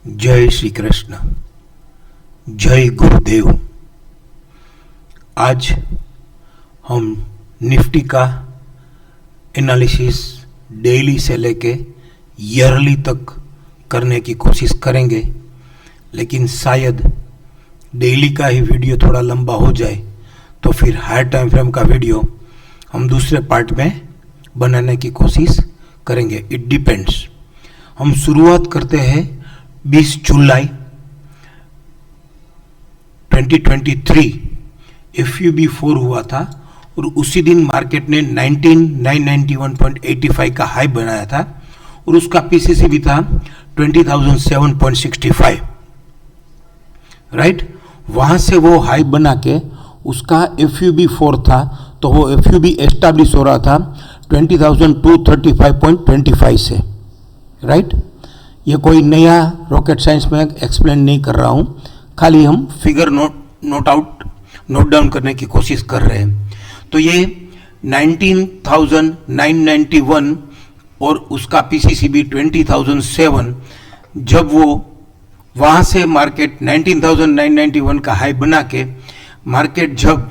जय श्री कृष्ण, जय गुरुदेव। आज हम निफ्टी का एनालिसिस डेली से लेके ईयरली तक करने की कोशिश करेंगे, लेकिन शायद डेली का ही वीडियो थोड़ा लंबा हो जाए तो फिर हाई टाइम फ्रेम का वीडियो हम दूसरे पार्ट में बनाने की कोशिश करेंगे। It depends. हम शुरुआत करते हैं 20 जुलाई 2023 FUB4 हुआ था और उसी दिन मार्केट ने 19,991.85 का हाई बनाया था और उसका पीसीसी भी था 20,007.65, राइट। वहां से वो हाई बना के उसका FUB4 था, तो वो FUB एस्टैब्लिश हो रहा था 20,235.25 से, राइट। ये कोई नया रॉकेट साइंस में एक्सप्लेन नहीं कर रहा हूँ, खाली हम फिगर नोट डाउन करने की कोशिश कर रहे हैं। तो ये 19,991 और उसका पीसीसी भी 20,007, जब वो वहाँ से मार्केट 19,991 का हाई बना के मार्केट जब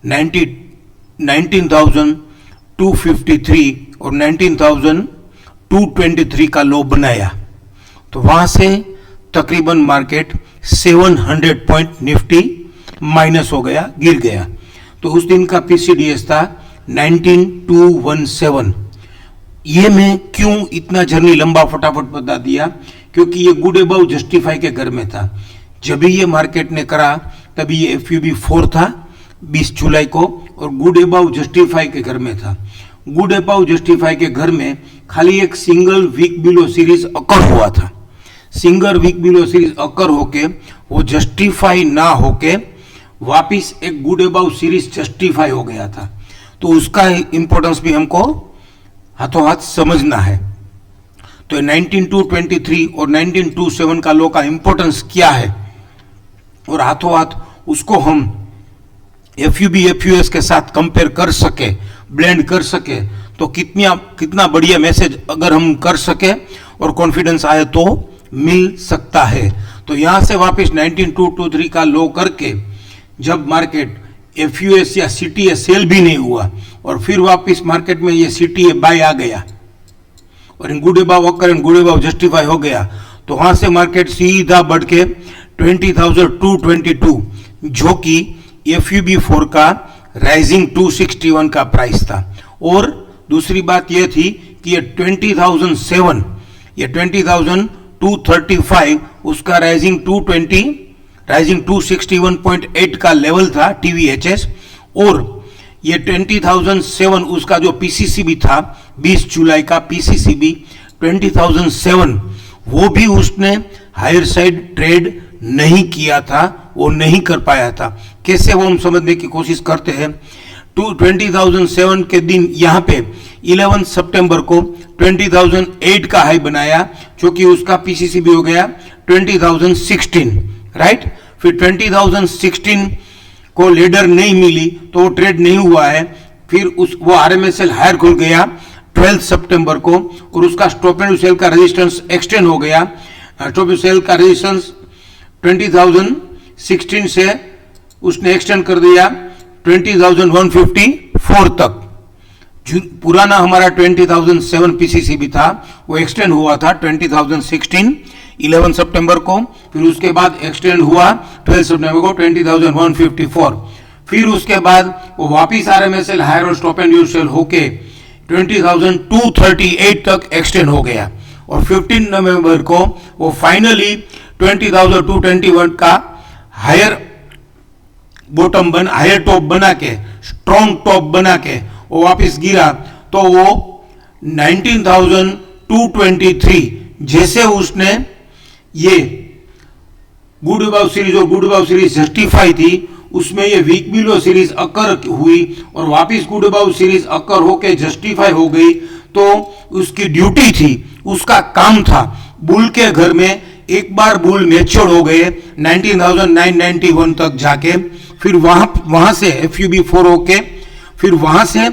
19,253 और 19,223 का लो बनाया, तो वहां से तकरीबन मार्केट 700 पॉइंट निफ्टी माइनस हो गया, गिर गया। तो उस दिन का पीसीडीएस था 19,217। ये मैं क्यों इतना जर्नी लंबा फटाफट बता दिया, क्योंकि ये गुड अबाउ जस्टिफाई के घर में था। जब भी ये मार्केट ने करा तभी ये FUB4 था 20 जुलाई को, और गुड अबाउ जस्टिफाई के घर में था। गुड अबाउ जस्टिफाई के घर में खाली एक सिंगल वीक बिलो सीरीज अकर हुआ था। सिंगल वीक बिलो सीरीज अकर होके वो जस्टिफाई ना होके वापिस एक गुड अबाउ सीरीज जस्टिफाई हो गया था। तो उसका इंपॉर्टेंस भी हमको हाथों हाथ समझना है। तो 19,223 और 19,227 का लो का इंपॉर्टेंस क्या है, और हाथों हाथ उसको हम FUB FUS के साथ कंपेयर कर सके, ब्लेंड कर सके, तो कितना बढ़िया मैसेज अगर हम कर सके और कॉन्फिडेंस आए तो मिल सकता है। तो यहां से वापस 19,223 का लो करके जब मार्केट FUS या CTA सेल भी नहीं हुआ और फिर वापस मार्केट में ये CTA बाय आ गया और इन गुड अबाउ अकर एंड गुड अबाउ जस्टिफाई हो गया, तो वहां से मार्केट सीधा बढ़ के 20,222, जो कि FUB4 का राइजिंग 261 का प्राइस था। और दूसरी बात यह थी कि ये 20,007, ये 20,235 उसका राइजिंग 261.8 का लेवल था TVHS, और ये 20,007 उसका जो पीसीसी भी था 20 जुलाई का पीसीसी भी 20,007, वो भी उसने हायर साइड ट्रेड नहीं किया था, वो नहीं कर पाया था। कैसे वो हम समझने की कोशिश करते हैं। 20,007 के दिन यहाँ पे 11 सितंबर को 20,008 का हाई बनाया, जो कि उसका पीसीसी भी हो गया 20,016, राइट। फिर 20,016 को लीडर नहीं मिली तो वो ट्रेड नहीं हुआ है। फिर वो RMSL हायर खुल गया 12 सितंबर को और उसका स्टॉप एंड सेल का रेजिस्टेंस एक्सटेंड हो गया। स्टॉप एंड सेल का रेजिस्टेंस 20,016 से उसने एक्सटेंड कर दिया 20,154 तक। पुराना हमारा 20,007 पीसीसी भी था, वो एक्सटेंड हुआ था 20,016 11 सितंबर को, फिर उसके बाद एक्सटेंड हुआ 12 सितंबर को 20,154। फिर उसके बाद वो वापिस RMSL हायर और स्टॉप एंड सेल होके 20,238 तक एक्सटेंड हो गया, और 15 नवंबर को वो फाइनली 20,221 का हायर टॉप बना के, स्ट्रॉन्ग टॉप बना के वो वापस गिरा। तो वो 19,223 जैसे उसने ये गुड अबाउ सीरीज और गुड अबाउ सीरीज जस्टिफाई थी, उसमें ये वीक बिलो सीरीज अकर हुई और वापस गुड अबाउ सीरीज अकर होके जस्टिफाई हो गई। तो उसकी ड्यूटी थी, उसका काम था, बुल के घर में एक बार बुल मैच्योर हो गए 19,991 तक जाके, फिर वहां से FUB4 होके फिर वहां से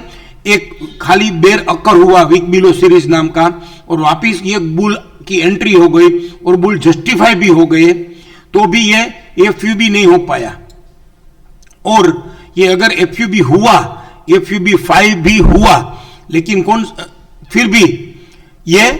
एक खाली बेर अकर हुआ वीक बिलो सीरीज नाम का, और वापिस ये बुल की एंट्री हो गई और बुल जस्टिफाई भी हो गए, तो भी ये एफयूबी नहीं हो पाया। और ये अगर एफयूबी हुआ, एफयूबी 5 भी हुआ, लेकिन फिर भी ये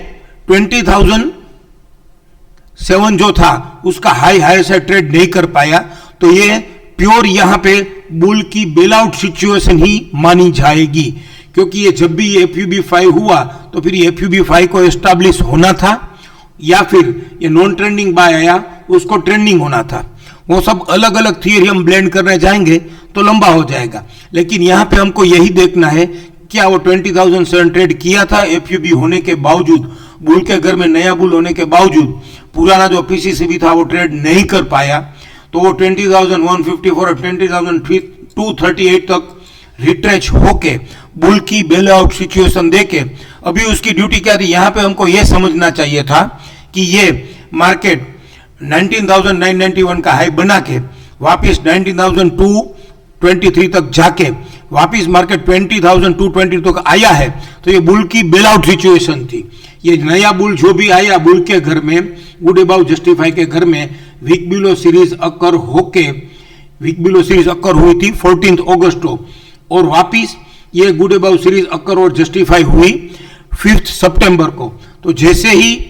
20,007 जो था उसका हाई से ट्रेड नहीं कर पाया, तो ये प्योर यहां पे बुल की बेल आउट सिचुएशन ही मानी जाएगी, क्योंकि ये जब भी एफयूबी 5 हुआ तो फिर एफयूबी 5 को एस्टैब्लिश होना था, या फिर ये नॉन ट्रेंडिंग बाय आया उसको ट्रेंडिंग होना था। वो सब अलग अलग थियरी हम ब्लेंड करने जाएंगे तो लंबा हो जाएगा, लेकिन यहां पे हमको यही देखना है क्या वो 20,007 ट्रेड किया था एफयूबी होने के बावजूद, बुल के घर में नया बुल होने के बावजूद, पुराना जो पीसीसीबी था वो ट्रेड नहीं कर पाया, तो वो 20,154 और 20,238 तक रिट्रेच होके बुल की बेल आउट सिचुएशन देके, अभी उसकी ड्यूटी क्या थी, यहां पे हमको यह समझना चाहिए था कि ये मार्केट 19,991 का हाई बना के वापिस 19,223 तक जाके वापिस मार्केट 20,220 तक आया है, तो ये बुल की बेल आउट सिचुएशन थी। ये नया बुल जो भी आया बुल के घर में, गुड अबाउ जस्टिफाई के घर में, वीक बिलो सीरीज अकर होके, वीक बिलो सीरीज अकर हुई थी 14 अगस्त को, और वापिस ये गुड अबाउ सीरीज अकर और जस्टिफाई हुई 5 सितंबर को। तो जैसे ही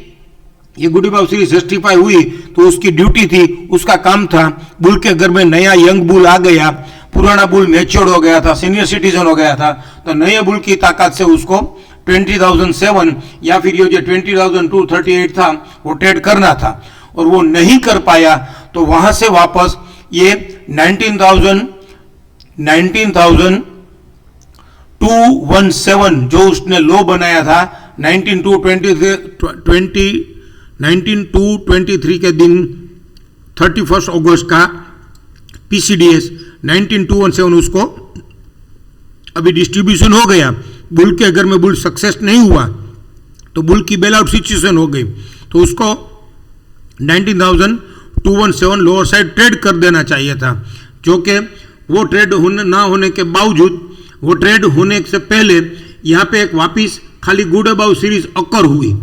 ये गुड अबाउ सीरीज जस्टिफाई हुई तो उसकी ड्यूटी थी, उसका काम था, बुल के घर में नया यंग बुल आ गया, पुराना बुल मैच्योर्ड हो गया था, सीनियर सिटीजन हो गया था, तो नए बुल की ताकत से उसको 20,007 या फिर ये जो 20,238 था वो ट्रेड करना था, और वो नहीं कर पाया, तो वहां से वापस ये 19,217 जो उसने लो बनाया था 19,223 के दिन 31 अगस्त का पीसीडीएस 19,217 उसको अभी डिस्ट्रीब्यूशन हो गया, बुल के अगर में बुल सक्सेस नहीं हुआ तो बुल की बेल आउट सिचुएशन हो गई, तो उसको 19,217 लोअर साइड ट्रेड कर देना चाहिए था, जो कि वो ट्रेड ना होने के बावजूद, वो ट्रेड होने से पहले यहाँ पे एक वापिस खाली गुड अबाउ सीरीज अकर हुई,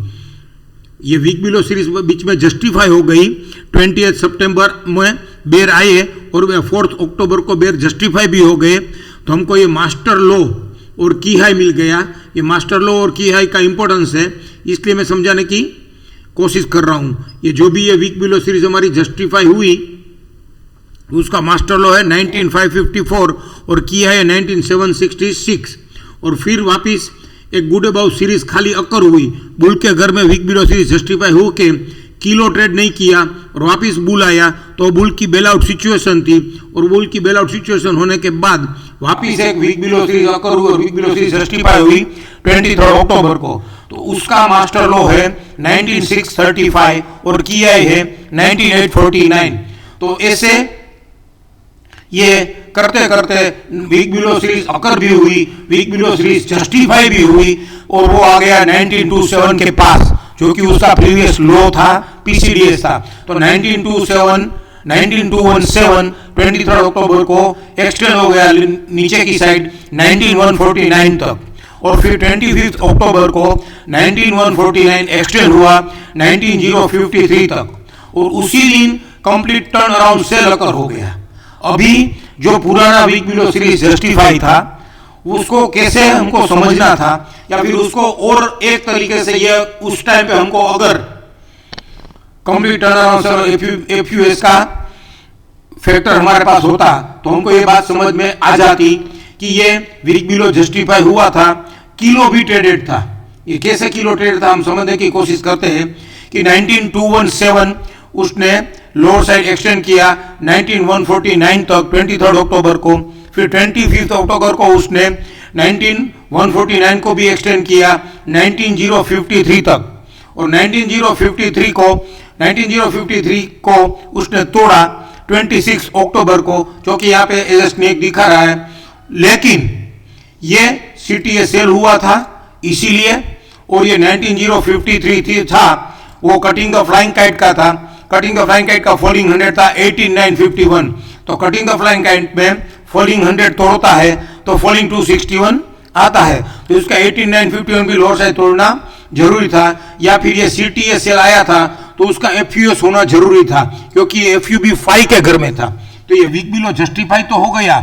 ये वीक बिलो सीरीज बीच में जस्टिफाई हो गई, 20 सितंबर में बेर आए और 4 अक्टूबर को बेर जस्टिफाई भी हो गए, तो हमको ये मास्टर लो और की हाई मिल गया। ये मास्टर लो और की हाई का इंपॉर्टेंस है, इसलिए मैं समझाने की कोशिश कर रहा हूं। ये जो भी ये वीक बिलो सीरीज हमारी जस्टिफाई हुई उसका मास्टर लो है 19,554 और की हाई है 19,766, और फिर वापिस एक गुड अबाउ सीरीज खाली अकर हुई, बुल के घर में वीक बिलो सीरीज जस्टिफाई होके किलो ट्रेड नहीं किया और वापिस बुल आया, तो बुल की बेल आउट सिचुएशन थी, और बुल की बेल आउट सिचुएशन होने के बाद वापिस एक वीक बिलो सीरीज अकर हुई और वीक बिलो सीरीज जस्टिफाई हुई 23 अक्टूबर को, तो उसका मास्टर लो है 19,635 और की आई है 19,849। तो ऐसे ये करते करते वीक बिलो सीरीज अकर भी हुई, वीक बिलो सीरीज जस्टिफाई भी हुई, और वो आ गया 19,217 के पास, जो कि उसका प्रीवियस लो था, पीसीडीएस था। तो 19,217 23 अक्टूबर को एक्सटेंड हो गया नीचे की साइड 19,149 तक, और फिर 25 अक्टूबर को 19,149 एक्सटेंड हुआ 19,053 तक, और उसी दिन कंप्लीट टर्न अराउंड सेल अकर हो गया। अभी जो पुराना वीक बिलो सीरीज जस्टिफाई था उसको कैसे हमको समझना था, या फिर उसको और एक तरीके से ये उस टाइम पे हमको अगर कंप्लीट टर्न अराउंड एफयूएस का फैक्टर हमारे पास होता तो हमको ये बात समझ में आ जाती कि ये वीक बिलो जस्टिफाई हुआ था, किलो भी ट्रेडेड था। ये कैसे किलो ट्रेड था हम समझने की कोशिश करते हैं कि 19,217 उसने लोअर साइड एक्सटेंड किया 19,149 तक 23 अक्टूबर को, फिर 25 अक्टूबर को उसने 19,149 को भी एक्सटेंड किया 19,053 तक, और 19,053 को उसने तोड़ा 26 अक्टूबर को, जो कि यहाँ पे एज स्नेक दिखा रहा है, लेकिन ये सीटीए सेल हुआ था इसीलिए, और ये 19,053 था वो कटिंग द फ्लाइंग काइट का था, कटिंग द फ्लाइंग काइट का फॉलिंग 100 था 18,951, तो कटिंग द फ्लाइंग काइट में फॉलिंग 100 तोड़ता है तो फॉलिंग 261 आता है, तो इसका 18,951 भी लोअर साइड तोड़ना जरूरी था, या फिर ये CTA सेल आया था तो उसका FUS होना जरूरी था क्योंकि ये FUB 5 के घर में था। तो ये वीक बिलो जस्टिफाई तो हो गया,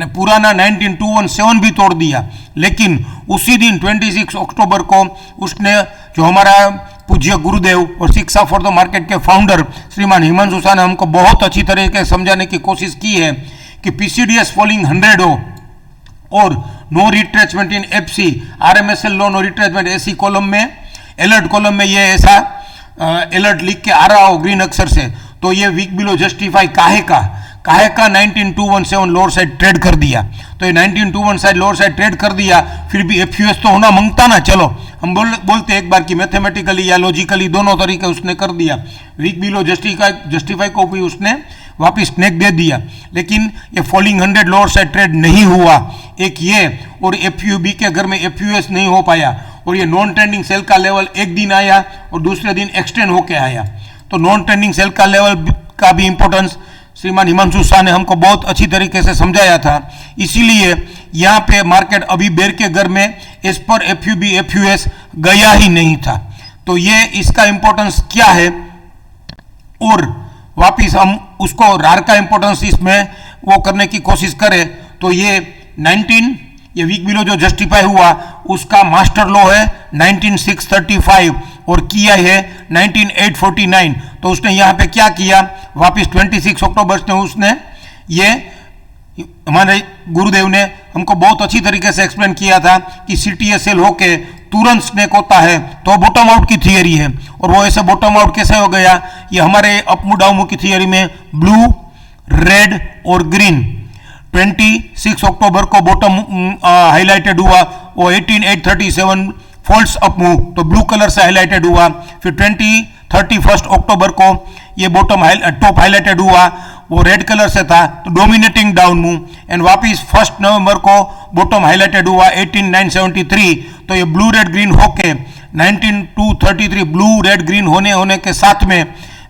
पुराना 19217 भी तोड़ दिया, लेकिन उसी दिन 26 अक्टूबर को उसने जो हमारा पूज्य गुरुदेव और शिक्षा फॉर द मार्केट के फाउंडर श्रीमान हिमांशु शाह ने हमको बहुत अच्छी तरीके से समझाने की कोशिश की है कि PCDS फॉलिंग 100 हो और नो रिट्रेचमेंट इन FC, RMSL नो रिट्रेचमेंट ऐसी कॉलम में, अलर्ट कॉलम में ये ऐसा अलर्ट लिख के आ रहा हो ग्रीन अक्षर से, तो ये वीक बिलो जस्टिफाई काहे का 19217 लोअर साइड ट्रेड कर दिया। तो ये 19217 लोअर साइड ट्रेड कर दिया, फिर भी FUS तो होना मांगता ना, चलो हम बोलते एक बार कि मैथमेटिकली या लॉजिकली दोनों तरीके उसने कर दिया, वीक बिलो जस्टिफाई को भी उसने वापिस स्नैक दे दिया, लेकिन ये फॉलिंग 100 लोअर साइड ट्रेड नहीं हुआ, एक ये, और FUB के घर में FUS नहीं हो पाया, और ये नॉन ट्रेंडिंग सेल का लेवल एक दिन आया और दूसरे दिन एक्सटेंड होके आया। तो नॉन ट्रेंडिंग सेल का लेवल का भी इंपॉर्टेंस श्रीमान हिमांशु शाह ने हमको बहुत अच्छी तरीके से समझाया था, इसीलिए यहाँ पे मार्केट अभी बेर के घर में इस पर FUB FUS गया ही नहीं था। तो ये इसका इंपॉर्टेंस क्या है, और वापिस हम उसको रार का इंपॉर्टेंस इसमें वो करने की कोशिश करें, तो ये 19 ये वीक बिलो जो जस्टिफाई हुआ उसका मास्टर लॉ है 19635 और किया है 19849। तो उसने यहाँ पे क्या किया, वापिस 26 अक्टूबर से उसने ये हमारे गुरुदेव ने हमको बहुत अच्छी तरीके से एक्सप्लेन किया था कि CTA सेल होके तुरंत स्नैक होता है तो बॉटम आउट की थियरी है, और वो ऐसे बॉटम आउट कैसे हो गया, ये हमारे अपमू डाउनमू की थियरी में ब्लू, रेड और ग्रीन 26 अक्टूबर को बॉटम हाईलाइटेड हुआ, वो 18837 फॉल्स अप मूव, तो ब्लू कलर से हाईलाइटेड हुआ, फिर 31 अक्टूबर को ये बॉटम टॉप हाईलाइटेड हुआ, वो रेड कलर से था, तो डोमिनेटिंग डाउन मूव, एंड वापिस 1 नवंबर को बॉटम हाईलाइटेड हुआ 18973, तो ये ब्लू रेड ग्रीन होके 19233 ब्लू रेड ग्रीन होने के साथ में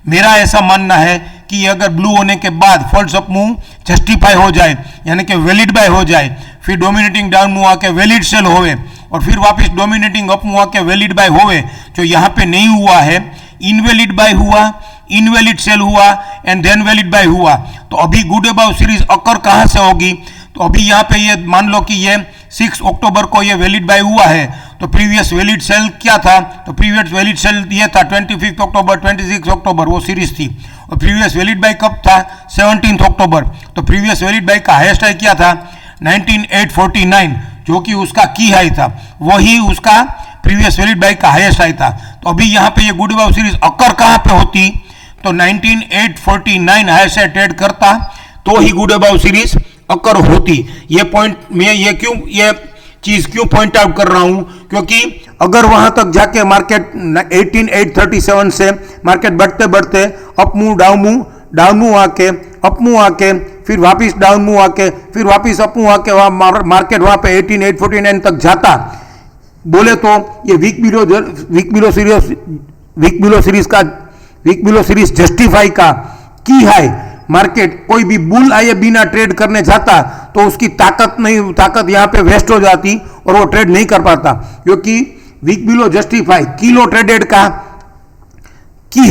मेरा ऐसा मानना है कि अगर ब्लू होने के बाद फॉल्स अप मूव जस्टिफाई हो जाए, यानी कि वैलिड बाय हो जाए, फिर डोमिनेटिंग डाउन मूव आके वैलिड सेल होवे, और फिर वापस डोमिनेटिंग अप मूव आके वैलिड बाय होवे, जो यहाँ पे नहीं हुआ है, इनवैलिड बाय हुआ, इनवैलिड सेल हुआ एंड देन वैलिड बाय हुआ। तो अभी गुड अबाउ सीरीज अकर कहाँ से होगी, तो अभी यहाँ पे ये मान लो कि ये 6 अक्टूबर को ये वैलिड बाय हुआ है, तो प्रीवियस वैलिड सेल क्या था, तो प्रीवियस वैलिड सेल ये था 25 अक्टूबर 26 अक्टूबर वो सीरीज थी, और प्रीवियस वैलिड बाय कब था 17 अक्टूबर, तो प्रीवियस वैलिड बाय का हाईएस्ट हाई क्या था 19849, जो कि उसका की हाई था, वही उसका प्रीवियस वैलिड बाय का हाईएस्ट हाई था। तो अभी यहाँ पे ये गुड अबाउ सीरीज अकर कहाँ पे होती, तो 19849 हाईएस्ट हाई ट्रेड करता तो ही गुड अबाउ सीरीज अकर होती। ये पॉइंट मैं ये चीज क्यों पॉइंट आउट कर रहा हूं, क्योंकि अगर वहां तक जाके मार्केट 18837 से मार्केट बढ़ते बढ़ते अप मूव डाउन मूव आके अप मूव आके फिर वापिस डाउन मूव आके फिर वापिस अप मूव आके मार्केट वहां पे 18849 तक जाता, बोले तो ये वीक बिलो सीरीज जस्टिफाई का की हाई मार्केट कोई भी बुल आए बिना ट्रेड करने जाता तो उसकी ताकत यहाँ पे वेस्ट हो जाती और वो ट्रेड नहीं कर पाता, क्योंकि वीक बिलो जस्टिफाई किलो ट्रेडेड का की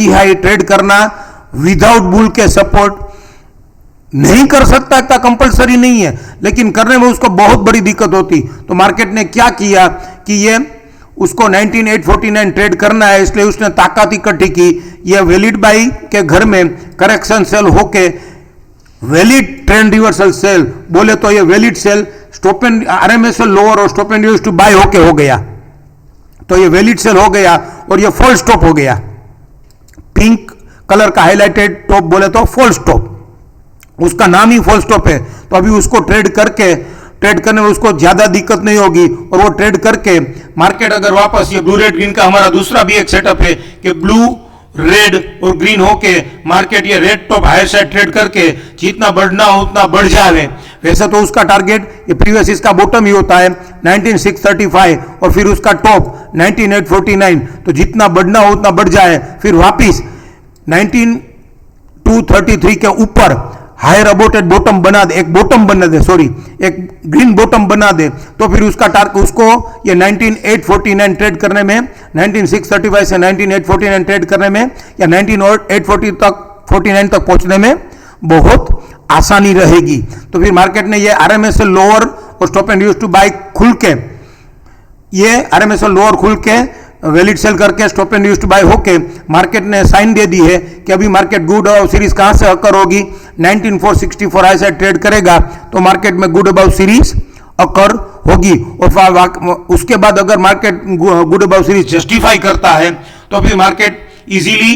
हाई ट्रेड करना विदाउट बुल के सपोर्ट नहीं कर सकता, इतना कंपलसरी नहीं है, लेकिन करने में उसको बहुत बड़ी दिक्कत होती। तो मार्केट ने क्या किया कि ये उसको 19849 ट्रेड करना है, इसलिए उसने ताकत इकट्ठी की, ये वैलिड बाई के घर में करेक्शन सेल होके वैलिड ट्रेंड रिवर्सल सेल, बोले तो ये valid sell stop and RMSL lower और stop and use to buy होके हो गया, तो ये वैलिड सेल हो गया और ये फॉल स्टॉप हो गया, पिंक कलर का हाईलाइटेड टॉप बोले तो फॉल स्टॉप, उसका नाम ही फॉल स्टॉप है। तो अभी उसको ट्रेड करने में उसको ज्यादा दिक्कत नहीं होगी, और वो ट्रेड करके मार्केट अगर वापस ये ब्लू रेड ग्रीन का हमारा दूसरा भी एक सेटअप है कि ब्लू रेड और ग्रीन होके मार्केट ये red top higher side trade करके जितना बढ़ना हो उतना बढ़ जाए, वैसे तो उसका टारगेट ये प्रीवियस इसका बॉटम ही होता है 19635 और फिर उसका टॉप 19849, तो जितना बढ़ना हो उतना बढ़ जाए, फिर वापिस 19233 के ऊपर हायर अबाउट एट बॉटम बना दे, एक बॉटम बना दे, सॉरी एक ग्रीन बॉटम बना दे, तो फिर उसका टारगेट उसको ये 19849 ट्रेड करने में, 19635 से 19849 ट्रेड करने में या 19840 तक 49 तक पहुंचने में बहुत आसानी रहेगी। तो फिर मार्केट ने ये आरएमएसएल लोअर और stop and use to buy खुल के, ये आरएमएसएल लोअर खुल के वैलिड सेल करके stop and use to buy होके मार्केट ने साइन दे दी है कि अभी मार्केट गुड अबाउ सीरीज कहां से अकर होगी, 19464 हाई साइड ट्रेड करेगा तो मार्केट में गुड अबाउ सीरीज अकर होगी। और उसके बाद अगर market good above series justify करता है तो फिर मार्केट इजीली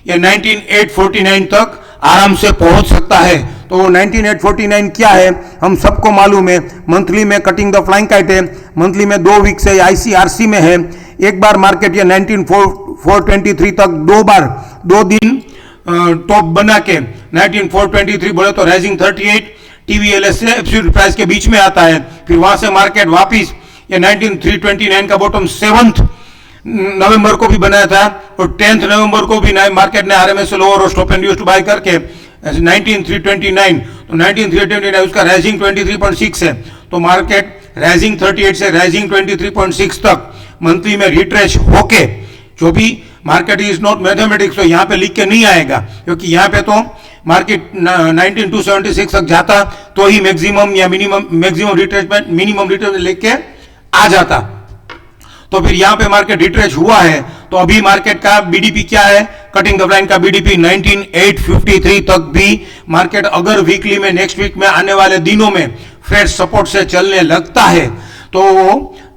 ये 19849 तक आराम से पहुंच सकता है। तो 19849 क्या है हम सबको मालूम है, मंथली में कटिंग द फ्लाइंग काइट है, मंथली में 2 वीक से आईसीआरसी में है। एक बार मार्केट ये 19423 तक 2 बार 2 दिन टॉप बना के 19423 बोले तो राइजिंग 38 टीवीएलएस से एब्सोल्यूट प्राइस के बीच में आता है। फिर वहां से मार्केट वापिस ये 19329 का बॉटम 7 नवंबर को भी बनाया था और 10 नवंबर को भी मार्केट ने आरएमएसएल लोअर और stop and use to buy करके 19329, तो 19329 उसका राइजिंग 23.6 है, तो मार्केट राइजिंग 38 से राइजिंग 23.6 तक मंथली में रिट्रेस होके, जो भी मार्केट इज नॉट मैथमेटिक्स, तो यहाँ पे लिख के नहीं आएगा क्योंकि यहाँ पे तो मार्केट 19276 तक जाता तो ही मैक्सिमम या minimum maximum retracement minimum retracement लेके आ जाता। तो फिर यहाँ पे मार्केट रिट्रेस हुआ है, तो अभी मार्केट का बीडीपी क्या है, कटिंग द लाइन का बीडीपी 19853 तक भी मार्केट अगर वीकली में नेक्स्ट वीक में आने वाले दिनों में फ्रेश सपोर्ट से चलने लगता है तो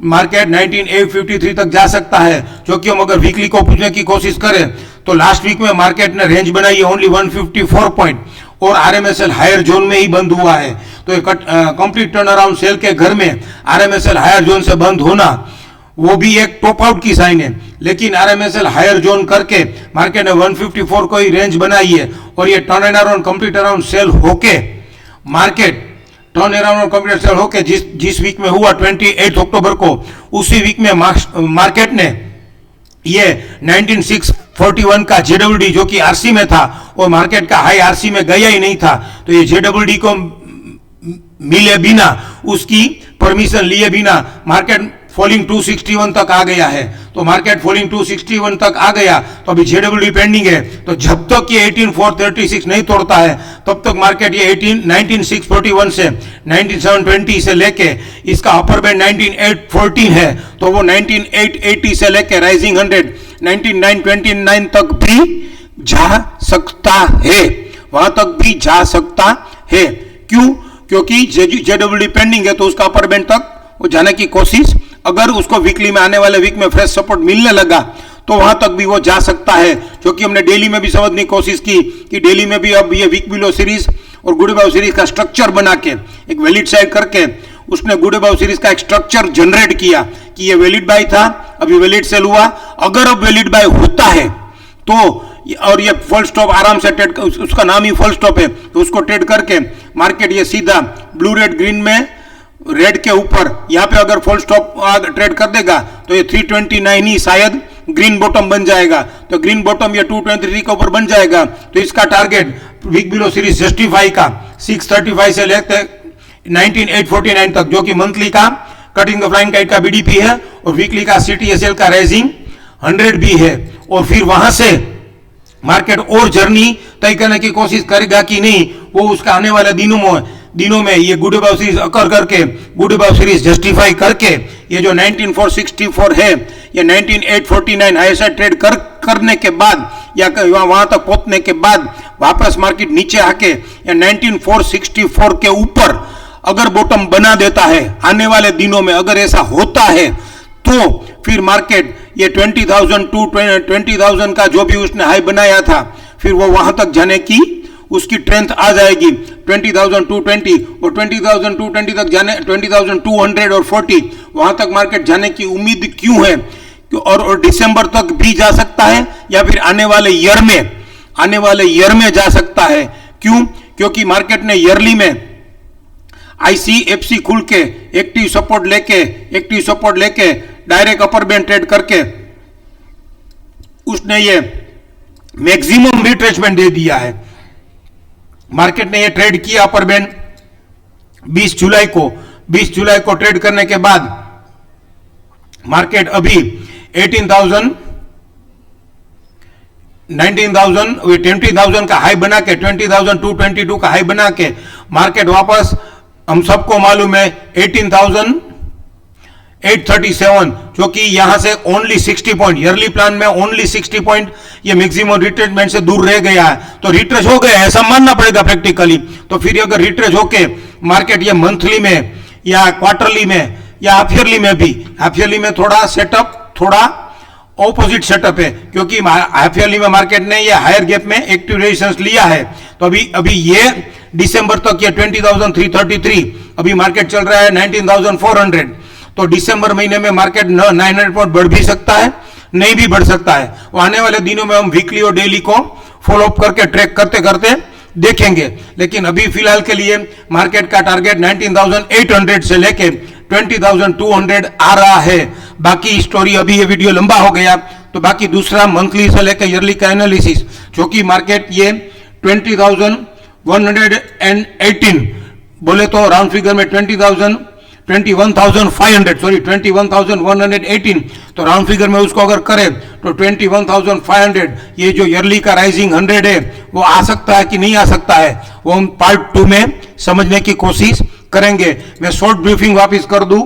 मार्केट 19853 तक जा सकता है। जो कि हम अगर वीकली को पूछने की कोशिश करें तो लास्ट वीक में मार्केट ने रेंज बनाई है ओनली 154 पॉइंट और आरएमएसएल हायर जोन में ही बंद हुआ है। तो ये कंप्लीट टर्न अराउंड सेल के घर में आरएमएसएल हायर जोन से बंद होना वो भी एक टॉप आउट की साइन है, लेकिन आरएमएसएल हायर जोन करके मार्केट ने 154 को ही रेंज बनाई है और ये turn around complete around sell होके मार्केट टर्न अराउंड और कंप्लीट सेल होके जिस वीक में हुआ 28 अक्टूबर को, उसी वीक में मार्केट ने ये 19641 का जेडब्ल्यूडी जो कि आरसी में था और मार्केट का हाई आरसी में गया ही नहीं था, तो ये जेडब्ल्यूडी को मिले बिना उसकी परमिशन लिए बिना मार्केट फॉलिंग 261 तक आ गया है। तो मार्केट फॉलिंग 261 तक आ गया तो अभी जेडब्ल्यूडी पेंडिंग है, तो जब तक ये 18436 नहीं तोड़ता है तब तक मार्केट ये 19641 से 19720 से लेके इसका अपर बैंड 19814 है, तो वो 19880 से लेके राइजिंग 100 19929 तक भी जा सकता है, वहां तक भी जा सकता है। क्यों? क्योंकि जेडब्ल्यूडी पेंडिंग है, तो उसका अपर बैंड तक वो जाने की कोशिश, अगर उसको वीकली में आने वाले वीक में फ्रेश सपोर्ट मिलने लगा तो वहां तक भी वो जा सकता है। जो कि हमने डेली में भी समझने की कोशिश की कि डेली में भी अब ये वीक बिलो सीरीज और गुड अबाउ सीरीज का स्ट्रक्चर बना के एक वैलिड साइड करके उसने गुड अबाउ सीरीज का एक स्ट्रक्चर जनरेट किया कि ये वैलिड बाय था, अभी वैलिड सेल हुआ, अगर अब वैलिड बाय होता है तो और ये फुल स्टॉप आराम से ट्रेड, उसका नाम ही फुल स्टॉप है, तो उसको ट्रेड करके मार्केट ये सीधा ब्लू रेड ग्रीन में रेड के ऊपर यहाँ पे अगर फुल स्टॉप ट्रेड कर देगा तो ये 329 ही शायद ग्रीन बॉटम बन जाएगा, तो ग्रीन बॉटम ये 223 के ऊपर बन जाएगा, तो इसका target week below series justify का 635 से लेते 19849 तक, जो कि मंथली का कटिंग द फ्लाइंग काइट का बीडीपी है और वीकली का सीटीएसएल का राइजिंग 100 भी है। और फिर वहां से मार्केट और जर्नी तय करने की कोशिश करेगा कि नहीं, वो उसका आने वाले दिनों में ये गुड अबाउ सीरीज अकर करके गुड अबाउ सीरीज जस्टिफाई करके ये जो 19464 है ये 19849 हाई साइड ट्रेड करने के बाद या वहां तक पहुंचने के बाद वापस मार्केट नीचे आके या 19464 के ऊपर अगर बॉटम बना देता है आने वाले दिनों में, अगर ऐसा होता है तो फिर मार्केट ये 20,000 का जो भी उसने हाई बनाया था फिर वो वहां तक जाने की उसकी स्ट्रेंथ आ जाएगी 20,220 और 20,220 तक जाने 20,240 वहां तक मार्केट जाने की उम्मीद क्यों है, और दिसंबर तक भी जा सकता है या फिर आने वाले ईयर में जा सकता है। क्यों? क्योंकि मार्केट ने ईयरली में आईसीएफसी खुल के एक्टिव सपोर्ट लेके डायरेक्ट अपर बैंड ट्रेड करके उसने ये मैक्सिमम रिट्रेसमेंट दे दिया है। मार्केट ने ये ट्रेड किया अपर बैंड 20 जुलाई को ट्रेड करने के बाद मार्केट अभी 18,000 19,000 20,000 का हाई बना के 20,222 का हाई बना के मार्केट वापस, हम सबको मालूम है 18,837, जो कि यहां से ओनली 60 पॉइंट, ईयरली प्लान में ओनली 60 पॉइंट ये मैक्सिमम रिट्रेसमेंट से दूर रह गया है। तो रिट्रेस हो गया ऐसा मानना पड़ेगा प्रैक्टिकली। तो फिर अगर रिट्रेस होके मार्केट ये मंथली में या क्वार्टरली में या हाफ ईयरली में भी, हाफ ईयरली में थोड़ा सेटअप थोड़ा ऑपोजिट सेटअप है, क्योंकि हाफ ईयरली में मार्केट ने ये हायर गैप में एक्टिव रेजिस्टेंस लिया है। तो अभी ये दिसंबर तक ये 20,333, अभी मार्केट चल रहा है 19,400। तो दिसंबर महीने में मार्केट 900 पॉइंट बढ़ भी सकता है, नहीं भी बढ़ सकता है। वो आने वाले दिनों में हम वीकली और डेली को फॉलो अप करके ट्रैक करते करते देखेंगे। लेकिन अभी फिलहाल के लिए मार्केट का टारगेट 19,800 से लेके 20,200 आ रहा है। बाकी स्टोरी, अभी ये वीडियो लंबा हो गया तो बाकी दूसरा मंथली से लेकर ईयरली का एनालिसिस, जो कि मार्केट ये 20,118 बोले तो राउंड फिगर में 21,118, तो राउंड फिगर में उसको अगर करें तो 21,500, ये जो ईयरली का राइजिंग 100 है वो आ सकता है कि नहीं आ सकता है, वो हम पार्ट 2 में समझने की कोशिश करेंगे। मैं शॉर्ट ब्रीफिंग वापस कर दूं,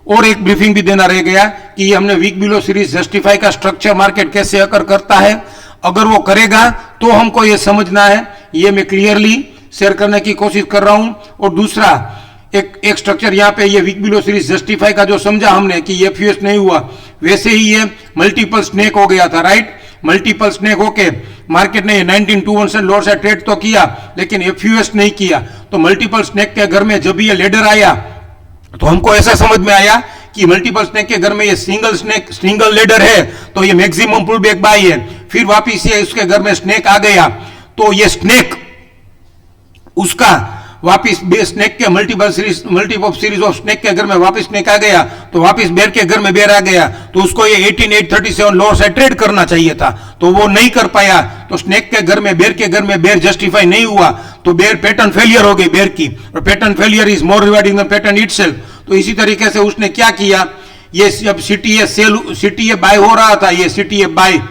और एक ब्रीफिंग भी देना रह गया कि ये हमने वीक बिलो सीरीज जस्टिफाई का स्ट्रक्चर मार्केट कैसे अकर करता है, अगर वो करेगा तो हमको ये समझना है, ये मैं क्लियरली शेयर करने की कोशिश कर रहा हूं। और दूसरा एक स्ट्रक्चर यहाँ पे ये वीक बिलो सीरीज जस्टिफाई का जो समझा हमने कि ये फ्यूएस नहीं हुआ, वैसे ही ये मल्टीपल स्नेक हो गया था, राइट। मल्टीपल स्नेक होके मार्केट ने 1921 लोअर से ट्रेड तो किया लेकिन एफयूएस नहीं किया। तो मल्टीपल स्नेक के घर में जब ये लेडर आया तो हमको ऐसा समझ में आया कि मल्टीपल स्नेक के घर में ये सिंगल लेडर है तो ये मैक्सिमम पुल बैक बाय है। फिर वापिस ये उसके घर में स्नेक आ गया तो ये स्नेक उसका वापिस बे स्नेक के मल्टीपल सीरीज ऑफ स्नेक के घर में वापिस स्नेक आ गया तो वापिस बेर के घर में बेर आ गया, तो उसको ये 18,837 लोअर से ट्रेड करना चाहिए था, तो वो नहीं कर पाया। तो स्नेक के घर में बेर के घर में बेर जस्टिफाई नहीं हुआ, तो बेर पैटर्न फेलियर हो गई बेर की, और pattern failure is more rewarding than pattern itself. तो इसी तरीके से उसने क्या किया, ये जब सीटीए बाय हो रहा था, ये सीटीए बाय,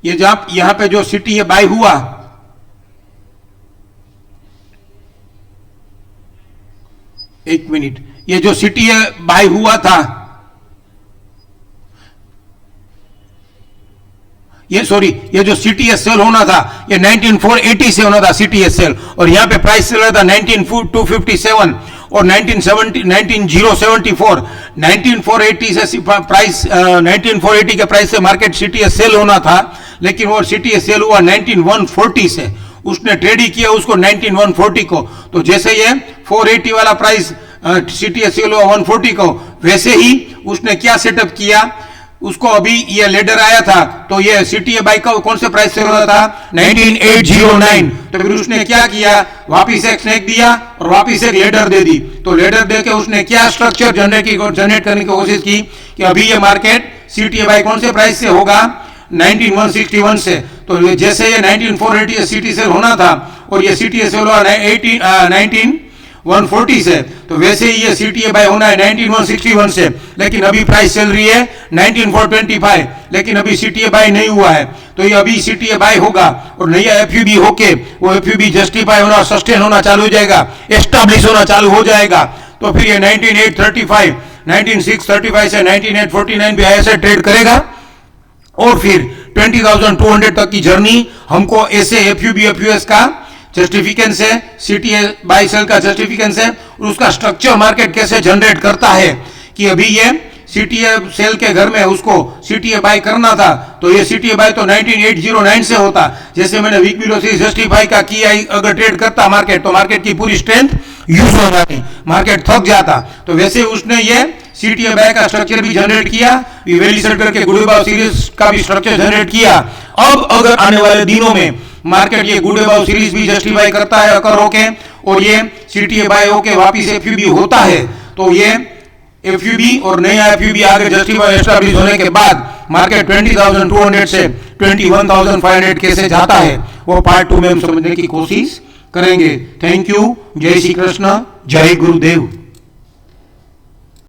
ये जब यहां पे जो सीटीए बाय हुआ, एक मिनट, ये जो सीटीए बाय हुआ था, ये जो सीटीए सेल होना था ये 19,480 से होना था सीटीए सेल, और यहां पे प्राइस सेल रहा था 19,257 और 19,074 19,480 से प्राइस 19,480 के प्राइस से मार्केट सीटीए सेल होना था, लेकिन वो सीटीए सेल हुआ 19,140 से, उसने ट्रेड ही किया उसको 19,140 को। तो जैसे ये 480 वाला प्राइस सीटीए सेल हुआ 140 को, वैसे ही उसने क्या सेटअप किया, उसको अभी ये लेडर आया था तो ये सीटीए बाय का कौन से प्राइस से हो रहा था 19,809, तो फिर उसने क्या किया, वापिस एक स्नेक दिया और वापिस एक लेडर दे दी। तो लेडर देके उसने क्या स्ट्रक्चर जनरेट करने की कोशिश की कि अभी ये मार्केट सीटीए बाय कौन से प्राइस से होगा 19,161 से। तो जैसे ये 19,480 सीटी सेल होना था और ये सीटीए सेल हुआ 19,140 से, तो वैसे ही ये सीटीए बाय होना है 19,161 से, लेकिन अभी प्राइस चल रही है 19,425, लेकिन अभी सीटीए बाय नहीं हुआ है। तो ये अभी सीटीए बाय होगा और नया एफयूबी होके वो एफयूबी जस्टिफाई होना, सस्टेन होना चालू हो जाएगा, एस्टैब्लिश होना चालू हो जाएगा। तो फिर ये 19,835 19,635 से 19,849 भी ऐसे ट्रेड करेगा और फिर 20,200 तक की जर्नी हमको ऐसे एफयूबी एफयूएस का जस्टिफिकेंस है, सीटीए बाय सेल का जस्टिफिकेंस है, और उसका स्ट्रक्चर मार्केट कैसे जनरेट करता है कि अभी ये सीटीए सेल के घर में उसको सीटीए बाय करना था, तो ये सीटीए बाय तो 19,809 से होता। जैसे मैंने वीक बिलो से जस्टिफाई का किया, अगर ट्रेड करता मार्केट तो मार्केट की पूरी स्ट्रेंथ यूज हो जाती, मार्केट थक जाता। तो वैसे उसने ये सीटीए बाय का स्ट्रक्चर भी जनरेट किया, वैल्यू सेट करके गुडेबाव सीरीज का भी स्ट्रक्चर जनरेट किया। अब अगर आने वाले दिनों में मार्केट ये गुडेबाव सीरीज भी जस्टिफाई करता है अकर होके और ये सीटीए बाय होके वापिस एफयूबी होता है, तो ये एफयूबी और नया एफयूबी आगे जस्टिफाई एस्टैब्लिश होने के बाद मार्केट 20,200 से 21,500 कैसे जाता है, वो पार्ट 2 में हम समझने की कोशिश करेंगे। Thank you. जय श्री कृष्ण, जय गुरुदेव।